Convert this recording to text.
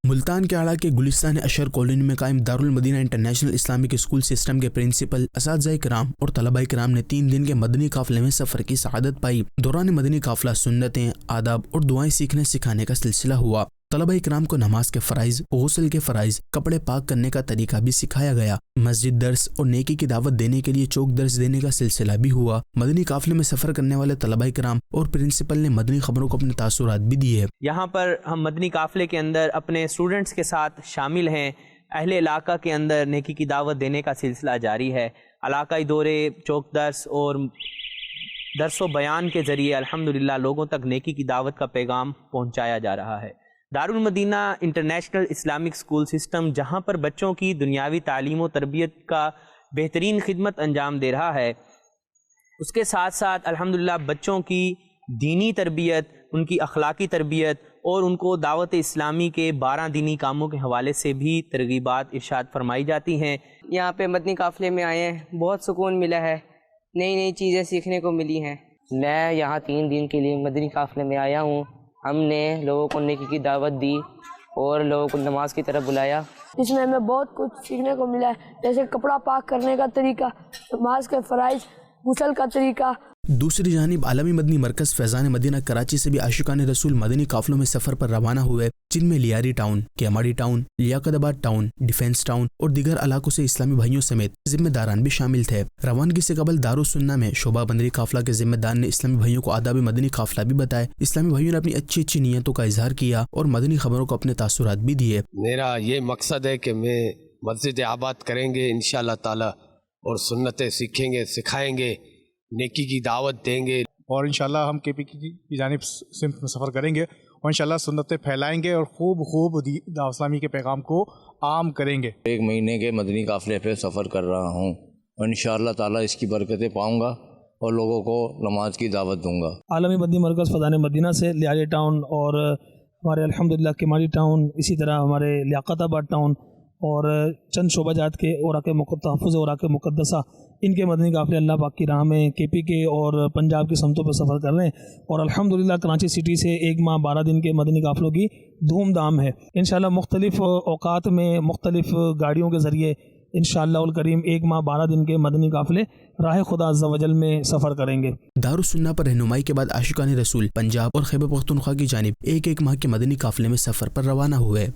ملتان کے اعلیٰ کے گلستان اشر کالونی میں قائم Darul Madinah international Islamic school system کے پرنسپل، اساتذہ کرام اور طلباء کرام نے 3 دن کے مدنی قافلے میں سفر کی سعادت پائی۔ دوران مدنی قافلہ سنتیں، آداب اور دعائیں سیکھنے سکھانے کا سلسلہ ہوا۔ طلباء کرام کو نماز کے فرائض، غسل کے فرائض، کپڑے پاک کرنے کا طریقہ بھی سکھایا گیا۔ مسجد درس اور نیکی کی دعوت دینے کے لیے چوک درس دینے کا سلسلہ بھی ہوا۔ مدنی قافلے میں سفر کرنے والے طلباء کرام اور پرنسپل نے مدنی خبروں کو اپنے تاثرات بھی دیے۔ یہاں پر ہم مدنی قافلے کے اندر اپنے اسٹوڈنٹس کے ساتھ شامل ہیں۔ اہل علاقہ کے اندر نیکی کی دعوت دینے کا سلسلہ جاری ہے۔ علاقائی دورے، چوک درس اور درس و بیان کے ذریعے الحمدللہ لوگوں تک نیکی کی دعوت کا پیغام پہنچایا جا رہا ہے۔ Darul Madinah international Islamic school system جہاں پر بچوں کی دنیاوی تعلیم و تربیت کا بہترین خدمت انجام دے رہا ہے، اس کے ساتھ ساتھ الحمدللہ بچوں کی دینی تربیت، ان کی اخلاقی تربیت اور ان کو دعوت اسلامی کے 12 دینی کاموں کے حوالے سے بھی ترغیبات ارشاد فرمائی جاتی ہیں۔ یہاں پہ مدنی قافلے میں آئے ہیں، بہت سکون ملا ہے، نئی نئی چیزیں سیکھنے کو ملی ہیں۔ میں یہاں 3 دن کے لیے مدنی قافلے میں آیا ہوں۔ ہم نے لوگوں کو نیکی کی دعوت دی اور لوگوں کو نماز کی طرف بلایا۔ اس میں ہمیں بہت کچھ سیکھنے کو ملا ہے، جیسے کپڑا پاک کرنے کا طریقہ، نماز کے فرائض، غسل کا طریقہ۔ دوسری جانب عالمی مدنی مرکز فیضان مدینہ کراچی سے بھی عاشقان رسول مدنی قافلوں میں سفر پر روانہ ہوئے، جن میں لیاری ٹاؤن، کیماڑی ٹاؤن، لیاقت آباد ٹاؤن، ڈیفنس ٹاؤن اور دیگر علاقوں سے اسلامی بھائیوں سمیت ذمہ داران بھی شامل تھے۔ روانگی سے قبل دارالسنہ میں شعبہ بندری قافلہ کے ذمہ دار نے اسلامی بھائیوں کو آداب مدنی قافلہ بھی بتائے۔ اسلامی بھائیوں نے اپنی اچھی نیتوں کا اظہار کیا اور مدنی خبروں کو اپنے تاثرات بھی دیے۔ میرا یہ مقصد ہے کہ میں مسجد آباد کریں گے انشاءاللہ تعالی، اور سنتیں سیکھیں گے، سکھائیں گے، نیکی کی دعوت دیں گے، اور انشاءاللہ ہم کے پی کی جانب سمت میں سفر کریں گے اور انشاءاللہ سنتیں پھیلائیں گے اور خوب دعوت اسلامی کے پیغام کو عام کریں گے۔ 1 مہینے کے مدنی قافلے پہ سفر کر رہا ہوں اور انشاءاللہ تعالی اس کی برکتیں پاؤں گا اور لوگوں کو نماز کی دعوت دوں گا۔ عالمی مدنی مرکز فیضان مدینہ سے لیاری ٹاؤن اور ہمارے الحمدللہ کیماڑی ٹاؤن، اسی طرح ہمارے لیاقت آباد ٹاؤن اور چند شعبہ جات کے اوراق تحفظ اوراق مقدسہ، ان کے مدنی قافلے اللہ پاک کی راہ میں کے پی کے اور پنجاب کی سمتوں پر سفر کر رہے ہیں، اور الحمدللہ کراچی سٹی سے 1 ماہ 12 دن کے مدنی قافلوں کی دھوم دھام ہے۔ انشاءاللہ مختلف اوقات میں مختلف گاڑیوں کے ذریعے انشاءاللہ الکریم 1 ماہ 12 دن کے مدنی قافلے راہ خدا عز و جل میں سفر کریں گے۔ دارالسنہ پر رہنمائی کے بعد عاشقان رسول پنجاب اور خیبر پختونخوا کی جانب 1 ماہ کے مدنی قافلے میں سفر پر روانہ ہوئے۔